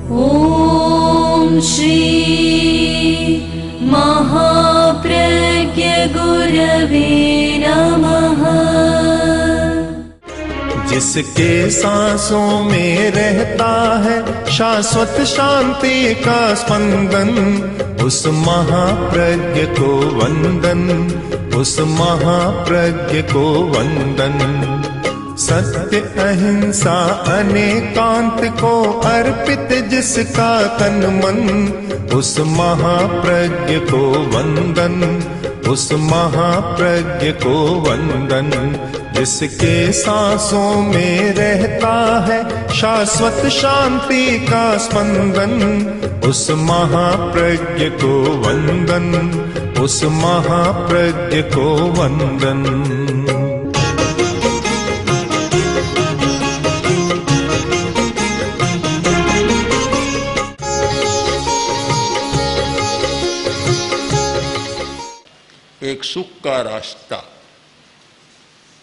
ॐ श्री महाप्रज्ञ गुरवे नमः। जिसके सांसों में रहता है शाश्वत शांति का स्पंदन, उस महाप्रज्ञ को वंदन, उस महाप्रज्ञ को वंदन। सत्य अहिंसा अनेकांत को अर्पित जिसका तन मन, उस महाप्रज्ञ को वंदन, उस महाप्रज्ञ को वंदन। जिसके सांसों में रहता है शाश्वत शांति का स्पंदन, उस महाप्रज्ञ को वंदन, उस महाप्रज्ञ को वंदन। एक सुख का रास्ता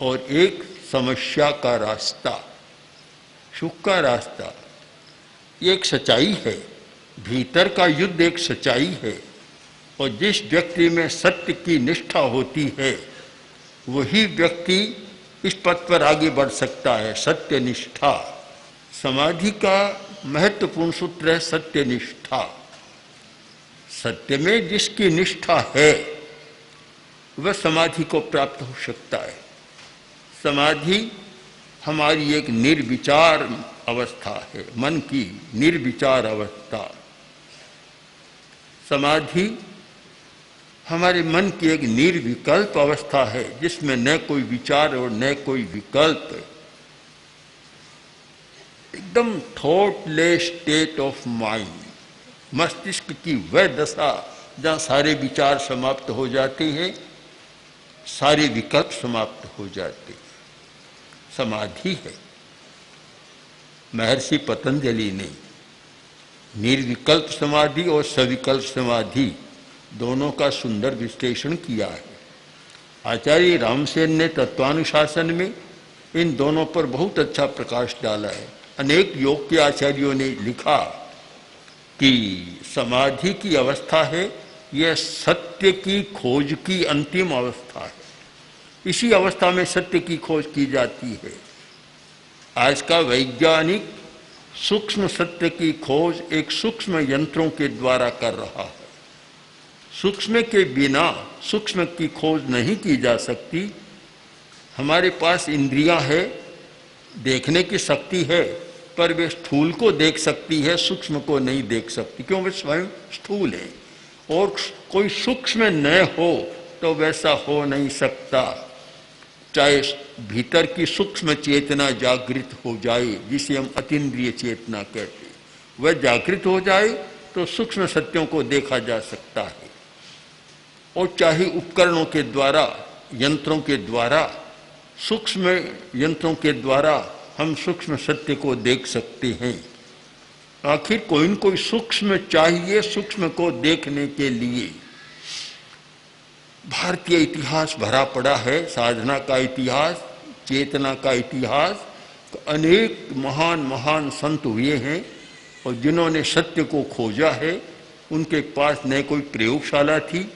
और एक समस्या का रास्ता। सुख का रास्ता ये एक सच्चाई है, भीतर का युद्ध एक सच्चाई है, और जिस व्यक्ति में सत्य की निष्ठा होती है वही व्यक्ति इस पथ पर आगे बढ़ सकता है। सत्य निष्ठा समाधि का महत्वपूर्ण सूत्र है। सत्य निष्ठा, सत्य में जिसकी निष्ठा है वह समाधि को प्राप्त हो सकता है। समाधि हमारी एक निर्विचार अवस्था है, मन की निर्विचार अवस्था। समाधि हमारे मन की एक निर्विकल्प अवस्था है, जिसमें न कोई विचार और न कोई विकल्प, एकदम थॉटलेस स्टेट ऑफ माइंड। मस्तिष्क की वह दशा जहाँ सारे विचार समाप्त हो जाते हैं, सारे विकल्प समाप्त हो जाते हैं, समाधि है। महर्षि पतंजलि ने निर्विकल्प समाधि और सविकल्प समाधि दोनों का सुंदर विश्लेषण किया है। आचार्य रामसेन ने तत्वानुशासन में इन दोनों पर बहुत अच्छा प्रकाश डाला है। अनेक योग के आचार्यों ने लिखा कि समाधि की अवस्था है, यह सत्य की खोज की अंतिम अवस्था है। इसी अवस्था में सत्य की खोज की जाती है। आज का वैज्ञानिक सूक्ष्म सत्य की खोज एक सूक्ष्म यंत्रों के द्वारा कर रहा है। सूक्ष्म के बिना सूक्ष्म की खोज नहीं की जा सकती। हमारे पास इंद्रियां है, देखने की शक्ति है, पर वे स्थूल को देख सकती है, सूक्ष्म को नहीं देख सकती, क्यों? वे स्वयं स्थूल है। और कोई सूक्ष्म न हो तो वैसा हो नहीं सकता। चाहे भीतर की सूक्ष्म चेतना जागृत हो जाए, जिसे हम अतीन्द्रिय चेतना कहते हैं, वह जागृत हो जाए तो सूक्ष्म सत्यों को देखा जा सकता है। और चाहे उपकरणों के द्वारा, यंत्रों के द्वारा, सूक्ष्म यंत्रों के द्वारा हम सूक्ष्म सत्य को देख सकते हैं। आखिर कोई न कोई सूक्ष्म चाहिए सूक्ष्म को देखने के लिए। भारतीय इतिहास भरा पड़ा है, साधना का इतिहास, चेतना का इतिहास। तो अनेक महान महान संत हुए हैं, और जिन्होंने सत्य को खोजा है उनके पास न कोई प्रयोगशाला थी,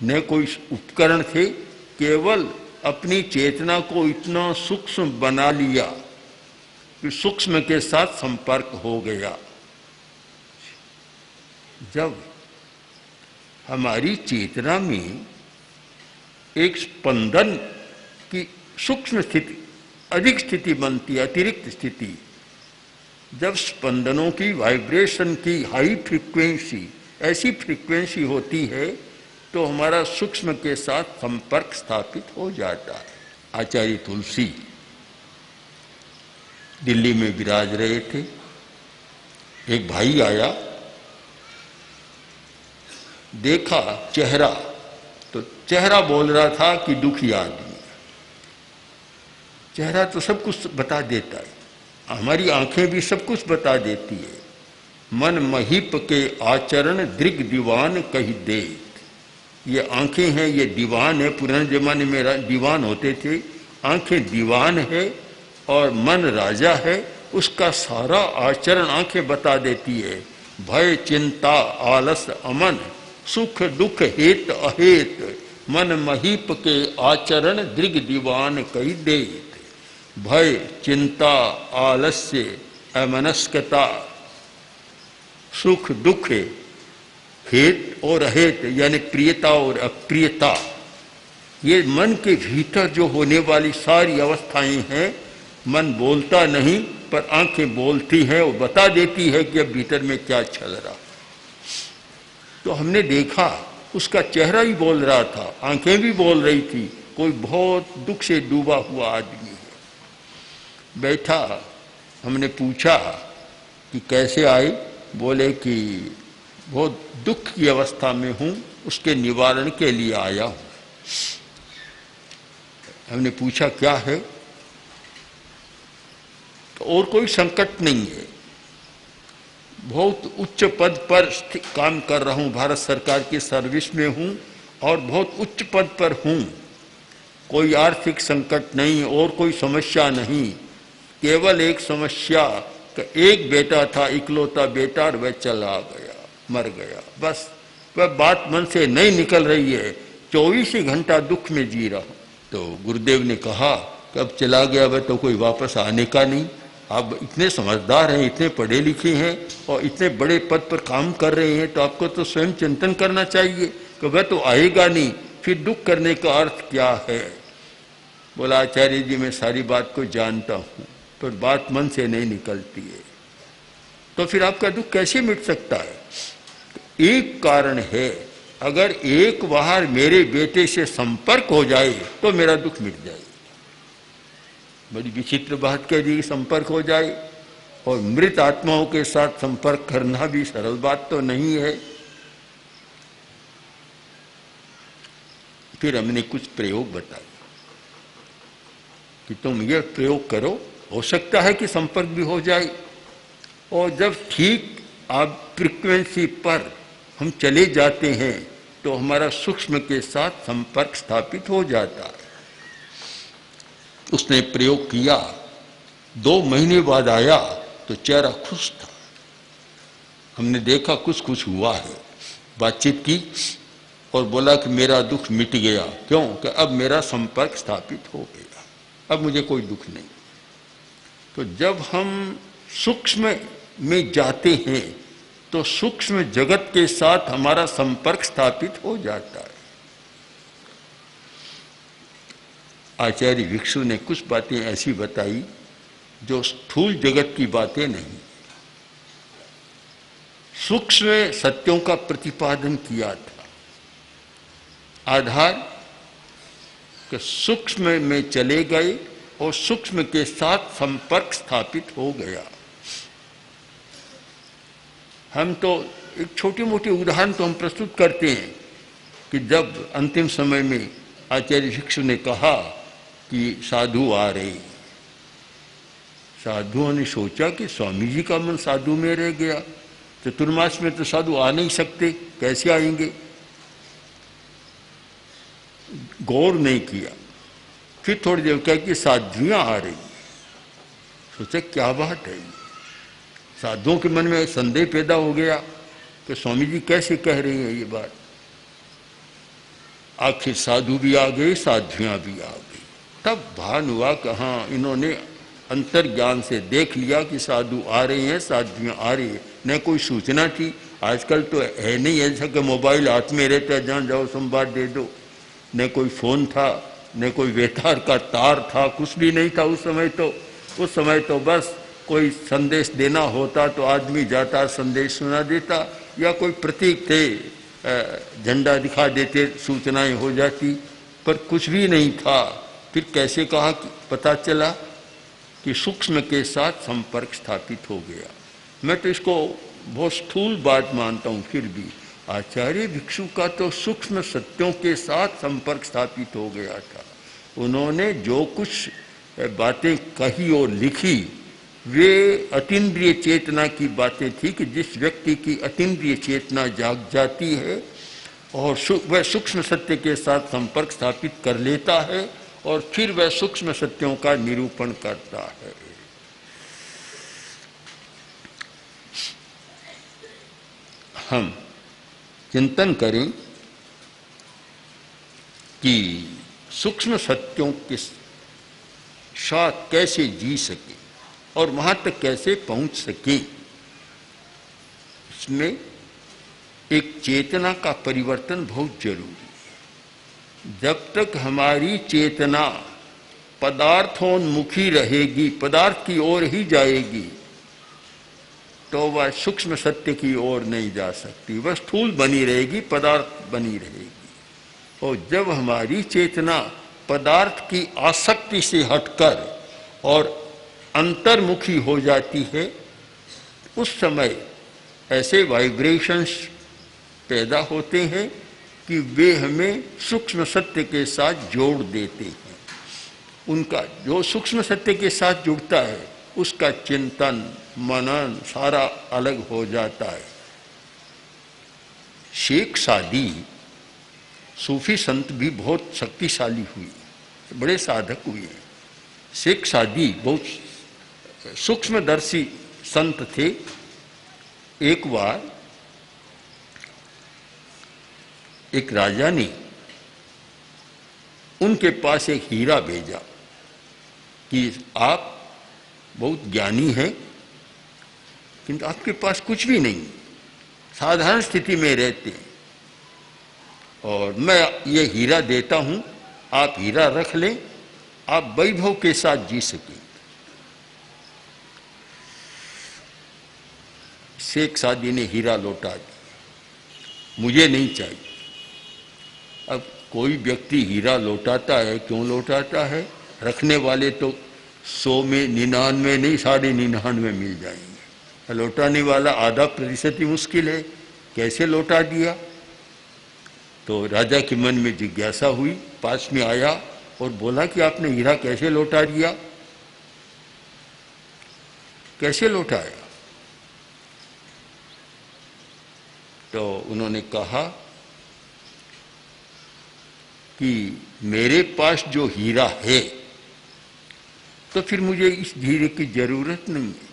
न कोई उपकरण थे, केवल अपनी चेतना को इतना सूक्ष्म बना लिया कि सूक्ष्म के साथ संपर्क हो गया। जब हमारी चेतना में एक स्पंदन की सूक्ष्म स्थिति, अधिक स्थिति बनती है, अतिरिक्त स्थिति, जब स्पंदनों की वाइब्रेशन की हाई फ्रीक्वेंसी, ऐसी फ्रीक्वेंसी होती है तो हमारा सूक्ष्म के साथ संपर्क स्थापित हो जाता है। आचार्य तुलसी दिल्ली में विराज रहे थे। एक भाई आया, देखा चेहरा, तो चेहरा बोल रहा था कि दुखी आदमी। चेहरा तो सब कुछ बता देता है, हमारी आंखें भी सब कुछ बता देती है। मन महीप के आचरण दृग दीवान कही दे। ये आंखें हैं, ये दीवान है। पुराने जमाने में दीवान होते थे, आंखें दीवान है और मन राजा है उसका सारा आचरण आंखें बता देती है। भय चिंता आलस अमन, सुख दुख हेत अहेत, मन महीप के आचरण दृग दीवान कही देत। भय चिंता आलस्य अमनस्कता, सुख दुख हेत और अहेत यानी प्रियता और अप्रियता, ये मन के भीतर जो होने वाली सारी अवस्थाएं हैं। मन बोलता नहीं पर आंखें बोलती हैं और बता देती है कि अब भीतर में क्या चल रहा। तो हमने देखा उसका चेहरा ही बोल रहा था, आंखें भी बोल रही थी। कोई बहुत दुख से डूबा हुआ आदमी है। बैठा, हमने पूछा कि कैसे आए? बोले कि बहुत दुख की अवस्था में हूँ, उसके निवारण के लिए आया हूँ। हमने पूछा क्या है? तो और कोई संकट नहीं है, बहुत उच्च पद पर काम कर रहा हूँ, भारत सरकार की सर्विस में हूँ और बहुत उच्च पद पर हूँ। कोई आर्थिक संकट नहीं और कोई समस्या नहीं, केवल एक समस्या कि एक बेटा था, इकलौता बेटा, और वह चला गया, मर गया। बस वह बात मन से नहीं निकल रही है, 24 ही घंटा दुख में जी रहा हूँ। तो गुरुदेव ने कहा कि अब चला गया वह तो कोई वापस आने का नहीं। आप इतने समझदार हैं, इतने पढ़े लिखे हैं और इतने बड़े पद पर काम कर रहे हैं, तो आपको तो स्वयं चिंतन करना चाहिए कि वह तो आएगा नहीं, फिर दुख करने का अर्थ क्या है? बोला आचार्य जी मैं सारी बात को जानता हूँ पर बात मन से नहीं निकलती है। तो फिर आपका दुख कैसे मिट सकता है? एक कारण है, अगर एक बार मेरे बेटे से संपर्क हो जाए तो मेरा दुख मिट जाए। बड़ी विचित्र बात कह दी, संपर्क हो जाए, और मृत आत्माओं के साथ संपर्क करना भी सरल बात तो नहीं है। फिर हमने कुछ प्रयोग बताए कि तुम ये प्रयोग करो, हो सकता है कि संपर्क भी हो जाए। और जब ठीक आप फ्रीक्वेंसी पर हम चले जाते हैं तो हमारा सूक्ष्म के साथ संपर्क स्थापित हो जाता है। उसने प्रयोग किया, 2 महीने बाद आया तो चेहरा खुश था। हमने देखा कुछ कुछ हुआ है, बातचीत की और बोला कि मेरा दुख मिट गया। क्यों? कि अब मेरा संपर्क स्थापित हो गया, अब मुझे कोई दुख नहीं। तो जब हम सूक्ष्म में जाते हैं तो सूक्ष्म जगत के साथ हमारा संपर्क स्थापित हो जाता है। आचार्य भिक्षु ने कुछ बातें ऐसी बताई जो स्थूल जगत की बातें नहीं, सूक्ष्म सत्यों का प्रतिपादन किया था। आधार कि सूक्ष्म में चले गए और सूक्ष्म के साथ संपर्क स्थापित हो गया। हम तो एक छोटी मोटी उदाहरण तो हम प्रस्तुत करते हैं कि जब अंतिम समय में आचार्य भिक्षु ने कहा कि साधु आ रहे, साधुओं ने सोचा कि स्वामी जी का मन साधु में रह गया, चतुर्मास में तो साधु आ नहीं सकते, कैसे आएंगे? गौर नहीं किया। फिर थोड़ी देर कहा कि साधुआं आ रही। सोचा क्या बात है, साधुओं के मन में संदेह पैदा हो गया कि स्वामी जी कैसे कह रही हैं ये बात। आखिर साधु भी आ गए, साधुआं भी आ गई। तब भान हुआ कि हाँ, इन्होंने अंतर्ज्ञान से देख लिया कि साधु आ रहे हैं, साधुआं आ रही है। न कोई सूचना थी, आजकल तो है नहीं ऐसा कि मोबाइल हाथ में रहता है, जहाँ जाओ संवाद दे दो। न कोई फोन था, न कोई वेतार का तार था, कुछ भी नहीं था उस समय। तो उस समय तो बस कोई संदेश देना होता तो आदमी जाता, संदेश सुना देता, या कोई प्रतीक थे, झंडा दिखा देते, सूचनाएं हो जाती, पर कुछ भी नहीं था। फिर कैसे कहा कि पता चला कि सूक्ष्म के साथ संपर्क स्थापित हो गया। मैं तो इसको बहुत स्थूल बात मानता हूँ, फिर भी आचार्य भिक्षु का तो सूक्ष्म सत्यों के साथ संपर्क स्थापित हो गया था। उन्होंने जो कुछ बातें कही और लिखी वे अतीन्द्रिय चेतना की बातें थी कि जिस व्यक्ति की अतीन्द्रिय चेतना जाग जाती है और वह सूक्ष्म सत्य के साथ संपर्क स्थापित कर लेता है और फिर वह सूक्ष्म सत्यों का निरूपण करता है। हम चिंतन करें कि सूक्ष्म सत्यों के साथ कैसे जी सके और वहाँ तक कैसे पहुँच सके। इसमें एक चेतना का परिवर्तन बहुत जरूरी है। जब तक हमारी चेतना पदार्थोन्मुखी रहेगी, पदार्थ की ओर ही जाएगी, तो वह सूक्ष्म सत्य की ओर नहीं जा सकती, वह स्थूल बनी रहेगी, पदार्थ बनी रहेगी। और जब हमारी चेतना पदार्थ की आसक्ति से हटकर और अंतर्मुखी हो जाती है, उस समय ऐसे वाइब्रेशंस पैदा होते हैं कि वे हमें सूक्ष्म सत्य के साथ जोड़ देते हैं। उनका जो सूक्ष्म सत्य के साथ जुड़ता है उसका चिंतन मनन सारा अलग हो जाता है। शेख सादी सूफी संत भी बहुत शक्तिशाली हुए, बड़े साधक हुए। शेख सादी बहुत सूक्ष्मदर्शी संत थे। एक बार एक राजा ने उनके पास एक हीरा भेजा कि आप बहुत ज्ञानी हैं, किंतु आपके पास कुछ भी नहीं, साधारण स्थिति में रहते हैं, और मैं ये हीरा देता हूं, आप हीरा रख लें, आप वैभव के साथ जी सकें। शेख सादी ने हीरा लौटा दिया, मुझे नहीं चाहिए। अब कोई व्यक्ति हीरा लौटाता है, क्यों लौटाता है? रखने वाले तो 100 में 99 नहीं 99.5 मिल जाएंगे, लौटाने वाला आधा प्रतिशत ही मुश्किल है, कैसे लौटा दिया? तो राजा के मन में जिज्ञासा हुई, पास में आया और बोला कि आपने हीरा कैसे लौटा दिया, कैसे लौटाया? तो उन्होंने कहा कि मेरे पास जो हीरा है, तो फिर मुझे इस हीरे की जरूरत नहीं है।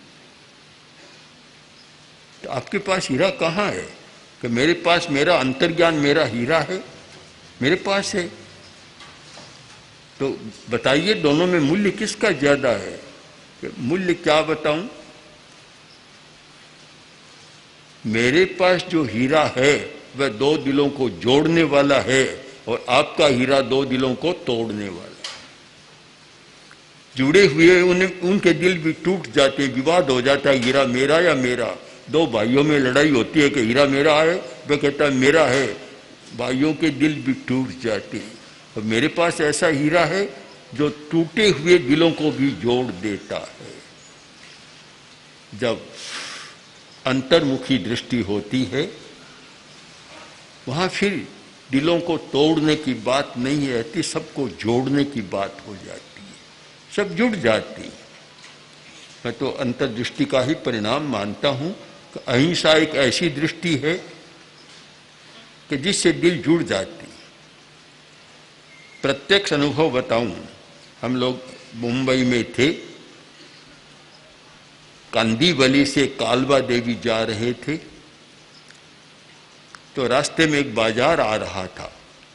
तो आपके पास हीरा कहाँ है? कि मेरे पास मेरा अंतर्ज्ञान, मेरा हीरा है, मेरे पास है। तो बताइए दोनों में मूल्य किसका ज्यादा है? कि मूल्य क्या बताऊं? मेरे पास जो हीरा है वह 2 दिलों को जोड़ने वाला है, और आपका हीरा 2 दिलों को तोड़ने वाला। जुड़े हुए उनके दिल भी टूट जाते, विवाद हो जाता है, हीरा मेरा या मेरा। 2 भाइयों में लड़ाई होती है कि हीरा मेरा है, वह कहता है मेरा है, भाइयों के दिल भी टूट जाते हैं। और मेरे पास ऐसा हीरा है जो टूटे हुए दिलों को भी जोड़ देता है। जब अंतर्मुखी दृष्टि होती है, वहां फिर दिलों को तोड़ने की बात नहीं रहती, सबको जोड़ने की बात हो जाती है, सब जुड़ जाती है। मैं तो अंतर्दृष्टि का ही परिणाम मानता हूं कि अहिंसा एक ऐसी दृष्टि है कि जिससे दिल जुड़ जाती है। प्रत्यक्ष अनुभव बताऊं, हम लोग मुंबई में थे, कांदीवली से कालवा देवी जा रहे थे, तो रास्ते में एक बाजार आ रहा था,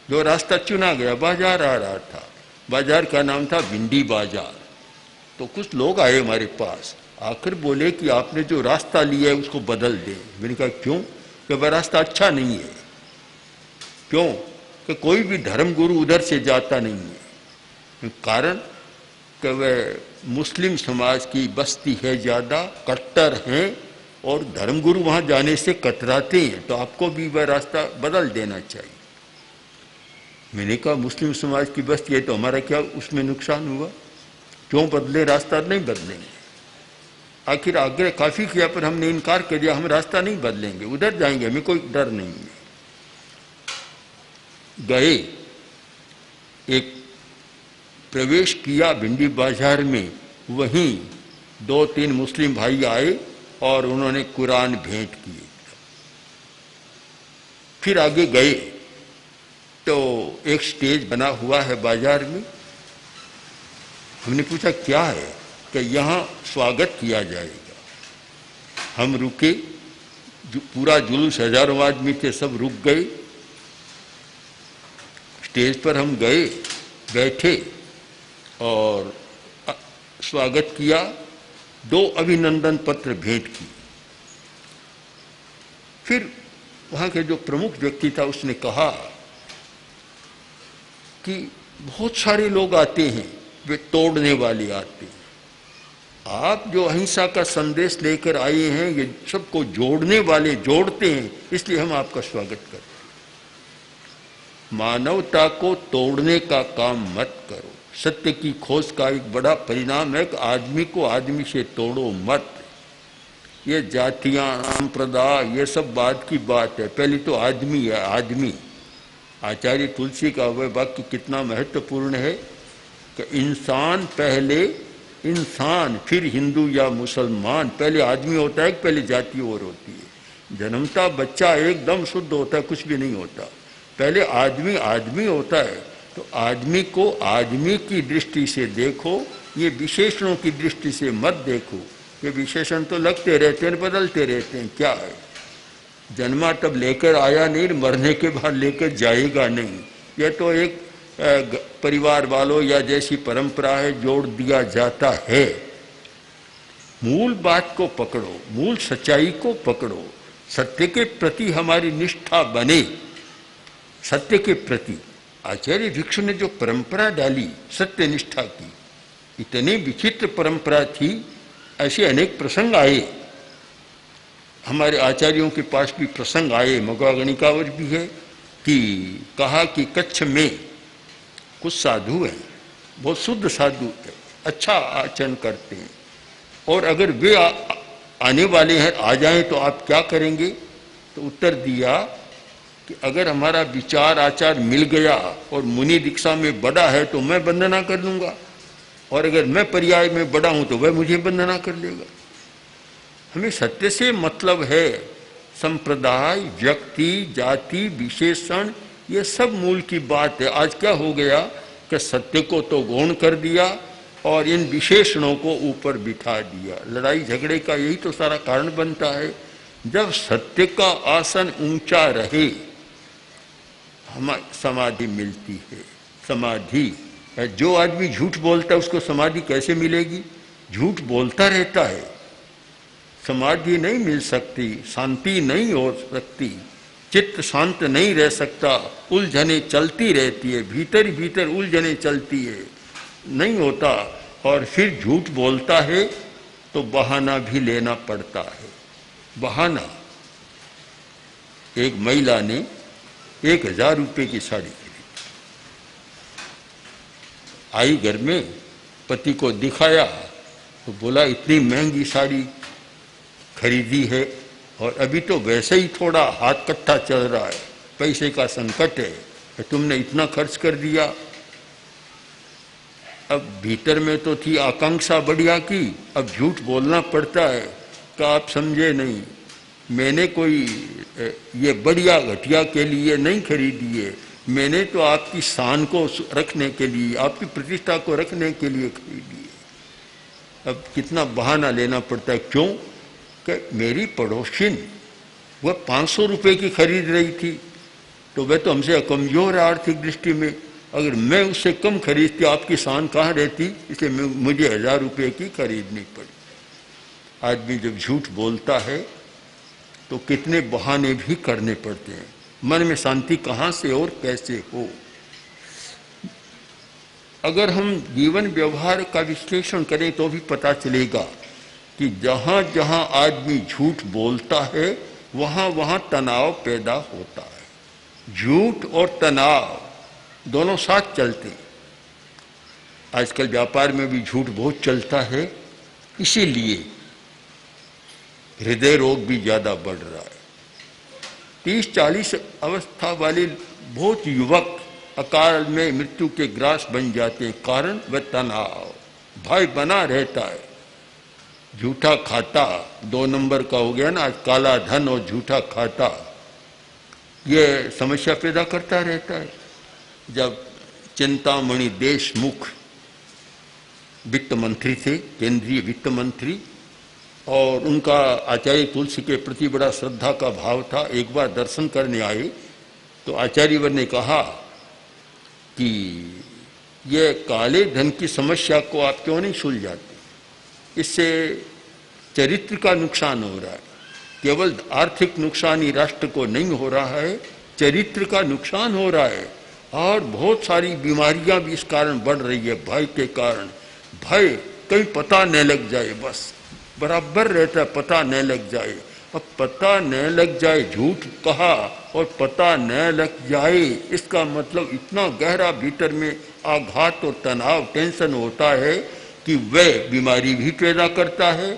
जो रास्ता चुना गया बाजार आ रहा था। बाजार का नाम था भिंडी बाजार। तो कुछ लोग आए हमारे पास, आखिर बोले कि आपने जो रास्ता लिया है उसको बदल दें। मैंने कहा क्यों? कि वह रास्ता अच्छा नहीं है। क्यों? कि कोई भी धर्मगुरु उधर से जाता नहीं है। कारण कि वह मुस्लिम समाज की बस्ती है, ज़्यादा कट्टर हैं, और धर्मगुरु वहाँ जाने से कतराते हैं, तो आपको भी वह रास्ता बदल देना चाहिए। मैंने कहा मुस्लिम समाज की बस्ती है तो हमारा क्या उसमें नुकसान हुआ? क्यों बदले? रास्ता नहीं बदलेंगे। आखिर आग्रह काफ़ी किया पर हमने इनकार कर दिया, हम रास्ता नहीं बदलेंगे, उधर जाएंगे, हमें कोई डर नहीं है। गए, एक प्रवेश किया भिंडी बाजार में, वहीं 2-3 मुस्लिम भाई आए और उन्होंने कुरान भेंट किए। फिर आगे गए तो एक स्टेज बना हुआ है बाजार में। हमने पूछा क्या है? कि यहाँ स्वागत किया जाएगा। हम रुके, पूरा जुलूस, हजारों आदमी थे, सब रुक गए। स्टेज पर हम गए, बैठे और स्वागत किया, 2 अभिनंदन पत्र भेंट की। फिर वहाँ के जो प्रमुख व्यक्ति था उसने कहा कि बहुत सारे लोग आते हैं, वे तोड़ने वाले आते हैं, आप जो अहिंसा का संदेश लेकर आए हैं ये सबको जोड़ने वाले जोड़ते हैं, इसलिए हम आपका स्वागत करते हैं। मानवता को तोड़ने का काम मत करो। सत्य की खोज का एक बड़ा परिणाम है कि आदमी को आदमी से तोड़ो मत। ये जातियां, संप्रदाय, ये सब बात की बात है, पहले तो आदमी है, आदमी। आचार्य तुलसी का वह वाक्य कितना महत्वपूर्ण है कि इंसान पहले इंसान, फिर हिंदू या मुसलमान। पहले आदमी होता है कि पहले जाति और होती है। जन्मता बच्चा एकदम शुद्ध होता है, कुछ भी नहीं होता, पहले आदमी आदमी होता है। तो आदमी को आदमी की दृष्टि से देखो, ये विशेषणों की दृष्टि से मत देखो। ये विशेषण तो लगते रहते हैं, बदलते रहते हैं, क्या है। जन्मा तब लेकर आया नहीं, मरने के बाद लेकर जाएगा नहीं। यह तो एक परिवार वालों या जैसी परंपरा है, जोड़ दिया जाता है। मूल बात को पकड़ो, मूल सच्चाई को पकड़ो, सत्य के प्रति हमारी निष्ठा बने। सत्य के प्रति आचार्य भिक्षु ने जो परंपरा डाली सत्य निष्ठा की, इतनी विचित्र परंपरा थी। ऐसे अनेक प्रसंग आए, हमारे आचार्यों के पास भी प्रसंग आए, मगवागणिकावर भी है, कि कहा कि कच्छ में कुछ साधु हैं, बहुत शुद्ध साधु है, अच्छा आचरण करते हैं, और अगर वे आने वाले हैं, आ जाएं तो आप क्या करेंगे। तो उत्तर दिया कि अगर हमारा विचार आचार मिल गया और मुनि दीक्षा में बड़ा है तो मैं वंदना कर लूँगा, और अगर मैं पर्याय में बड़ा हूँ तो वह मुझे वंदना कर लेगा। हमें सत्य से मतलब है। संप्रदाय, व्यक्ति, जाति, विशेषण, ये सब मूल की बात है। आज क्या हो गया कि सत्य को तो गौण कर दिया और इन विशेषणों को ऊपर बिठा दिया। लड़ाई झगड़े का यही तो सारा कारण बनता है। जब सत्य का आसन ऊंचा रहे, हमें समाधि मिलती है। समाधि, जो आदमी झूठ बोलता है उसको समाधि कैसे मिलेगी? झूठ बोलता रहता है, समाधि नहीं मिल सकती, शांति नहीं हो सकती, चित्त शांत नहीं रह सकता, उलझने चलती रहती है, भीतर भीतर उलझने चलती है, नहीं होता। और फिर झूठ बोलता है तो बहाना भी लेना पड़ता है। बहाना, एक महिला ने 1000 रुपये की साड़ी खरीदी, आई घर में, पति को दिखाया तो बोला इतनी महंगी साड़ी खरीदी है और अभी तो वैसे ही थोड़ा हाथ कट्ठा चल रहा है, पैसे का संकट है, तो तुमने इतना खर्च कर दिया। अब भीतर में तो थी आकांक्षा बढ़िया की, अब झूठ बोलना पड़ता है कि आप समझे नहीं, मैंने कोई ये बढ़िया घटिया के लिए नहीं खरीदी है, मैंने तो आपकी शान को रखने के लिए, आपकी प्रतिष्ठा को रखने के लिए खरीदी है। अब कितना बहाना लेना पड़ता है। क्यों? कि मेरी पड़ोसिन वह 500 रुपये की खरीद रही थी, तो वह तो हमसे कमज़ोर है आर्थिक दृष्टि में, अगर मैं उससे कम खरीदती आपकी शान कहाँ रहती, इसलिए मुझे 1000 रुपये की खरीदनी पड़ी। आदमी जब झूठ बोलता है तो कितने बहाने भी करने पड़ते हैं, मन में शांति कहाँ से और कैसे हो। अगर हम जीवन व्यवहार का विश्लेषण करें तो भी पता चलेगा कि जहाँ जहाँ आदमी झूठ बोलता है वहाँ वहाँ तनाव पैदा होता है। झूठ और तनाव दोनों साथ चलते हैं। आजकल व्यापार में भी झूठ बहुत चलता है, इसीलिए हृदय रोग भी ज़्यादा बढ़ रहा है। 30-40 अवस्था वाले बहुत युवक अकाल में मृत्यु के ग्रास बन जाते हैं। कारण वह तनाव, भय बना रहता है। झूठा खाता 2 नंबर का हो गया ना आज, काला धन और झूठा खाता, ये समस्या पैदा करता रहता है। जब चिंतामणि देशमुख वित्त मंत्री थे, केंद्रीय वित्त मंत्री, और उनका आचार्य तुलसी के प्रति बड़ा श्रद्धा का भाव था। एक बार दर्शन करने आए तो आचार्यवर ने कहा कि ये काले धन की समस्या को आप क्यों नहीं सुलझाते, इससे चरित्र का नुकसान हो रहा है। केवल आर्थिक नुकसान ही राष्ट्र को नहीं हो रहा है, चरित्र का नुकसान हो रहा है और बहुत सारी बीमारियां भी इस कारण बढ़ रही है, भय के कारण। भय कहीं पता न लग जाए, बस बराबर रहता है, पता न लग जाए। अब पता न लग जाए, झूठ कहा और पता न लग जाए, इसका मतलब इतना गहरा भीतर में आघात और तनाव, टेंशन होता है कि वह बीमारी भी पैदा करता है,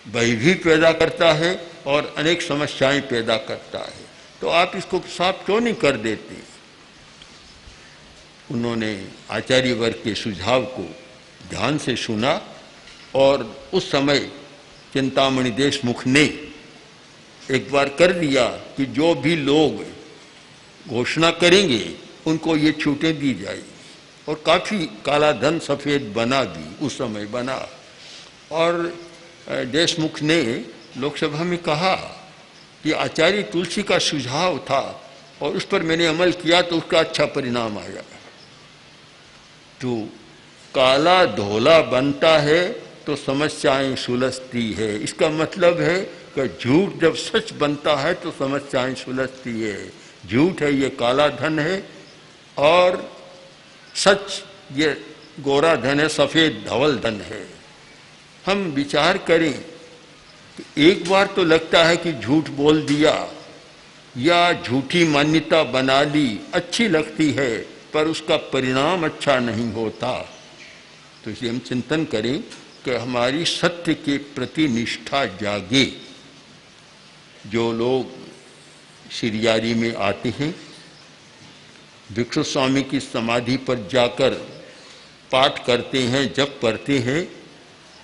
भय भी पैदा करता है और अनेक समस्याएं पैदा करता है। तो आप इसको साफ क्यों नहीं कर देते? उन्होंने आचार्य वर्ग के सुझाव को ध्यान से सुना और उस समय चिंतामणि देशमुख ने एक बार कर दिया कि जो भी लोग घोषणा करेंगे उनको ये छूटें दी जाएगी। और काफ़ी काला धन सफ़ेद बना भी उस समय बना। और देशमुख ने लोकसभा में कहा कि आचार्य तुलसी का सुझाव था और उस पर मैंने अमल किया तो उसका अच्छा परिणाम आया। तो काला धोला बनता है तो समस्याएं सुलझती है। इसका मतलब है कि झूठ जब सच बनता है तो समस्याएं सुलझती है। झूठ है ये काला धन है और सच ये गोरा धन है, सफ़ेद धवल धन है। हम विचार करें कि एक बार तो लगता है कि झूठ बोल दिया या झूठी मान्यता बना ली, अच्छी लगती है पर उसका परिणाम अच्छा नहीं होता। तो इसलिए हम चिंतन करें कि हमारी सत्य के प्रति निष्ठा जागे। जो लोग सिरियारी में आते हैं, भिक्षु स्वामी की समाधि पर जाकर पाठ करते हैं, जप करते हैं,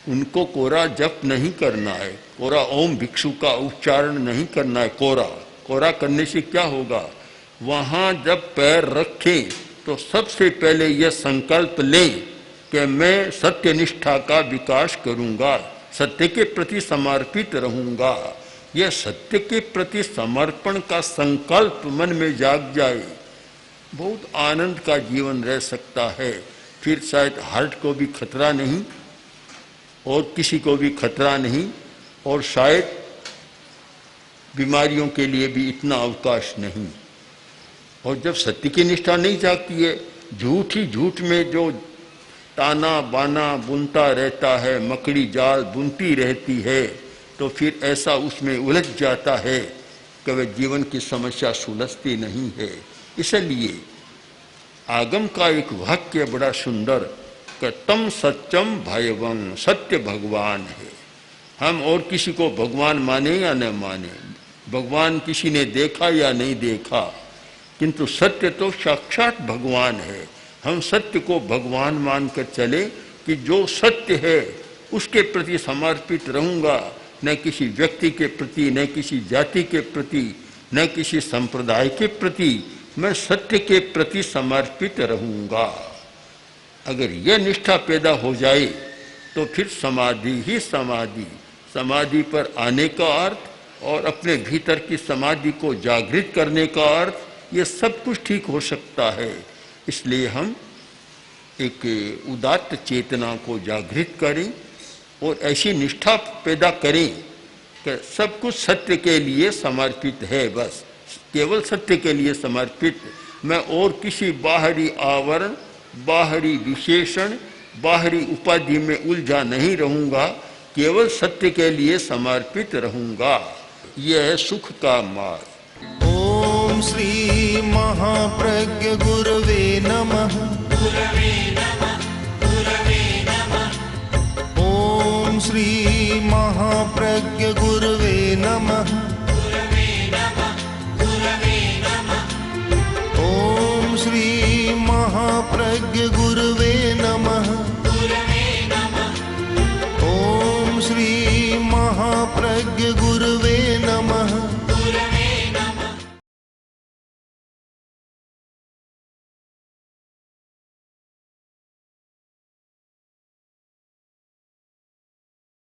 उनको कोरा जप नहीं करना है, कोरा ओम भिक्षु का उच्चारण नहीं करना है। कोरा करने से क्या होगा? वहाँ जब पैर रखें तो सबसे पहले यह संकल्प लें कि मैं सत्य निष्ठा का विकास करूँगा, सत्य के प्रति समर्पित रहूँगा। यह सत्य के प्रति समर्पण का संकल्प मन में जाग जाए, बहुत आनंद का जीवन रह सकता है। फिर शायद हार्ट को भी खतरा नहीं और किसी को भी खतरा नहीं और शायद बीमारियों के लिए भी इतना अवकाश नहीं। और जब सत्य की निष्ठा नहीं जागती है, झूठ ही झूठ में जो ताना बाना बुनता रहता है, मकड़ी जाल बुनती रहती है, तो फिर ऐसा उसमें उलझ जाता है कि वह जीवन की समस्या सुलझती नहीं है। इसलिए आगम का एक वाक्य बड़ा सुंदर कि तम सत्यम भयवं, सत्य भगवान है। हम और किसी को भगवान माने या न माने, भगवान किसी ने देखा या नहीं देखा, किंतु सत्य तो साक्षात भगवान है। हम सत्य को भगवान मानकर चले कि जो सत्य है उसके प्रति समर्पित रहूँगा, न किसी व्यक्ति के प्रति, न किसी जाति के प्रति, न किसी संप्रदाय के प्रति, मैं सत्य के प्रति समर्पित रहूँगा। अगर यह निष्ठा पैदा हो जाए तो फिर समाधि ही समाधि, समाधि पर आने का अर्थ और अपने भीतर की समाधि को जागृत करने का अर्थ, ये सब कुछ ठीक हो सकता है। इसलिए हम एक उदात्त चेतना को जागृत करें और ऐसी निष्ठा पैदा करें कि सब कुछ सत्य के लिए समर्पित है, बस केवल सत्य के लिए समर्पित। मैं और किसी बाहरी आवरण, बाहरी विशेषण, बाहरी उपाधि में उलझा नहीं रहूँगा, केवल सत्य के लिए समर्पित रहूँगा। यह है सुख का मार्ग। ओम श्री महाप्रज्ञ गुरवे नमः। गुरवे नमः, गुरवे नमः। ओम श्री महाप्रज्ञ गुरवे नमः। गुरवे नमः, गुरवे नमः। ओम श्री महाप्रज्ञ गुरवे नमः। गुरवे नमः। ओम श्री महाप्रज्ञ गुरवे नमः।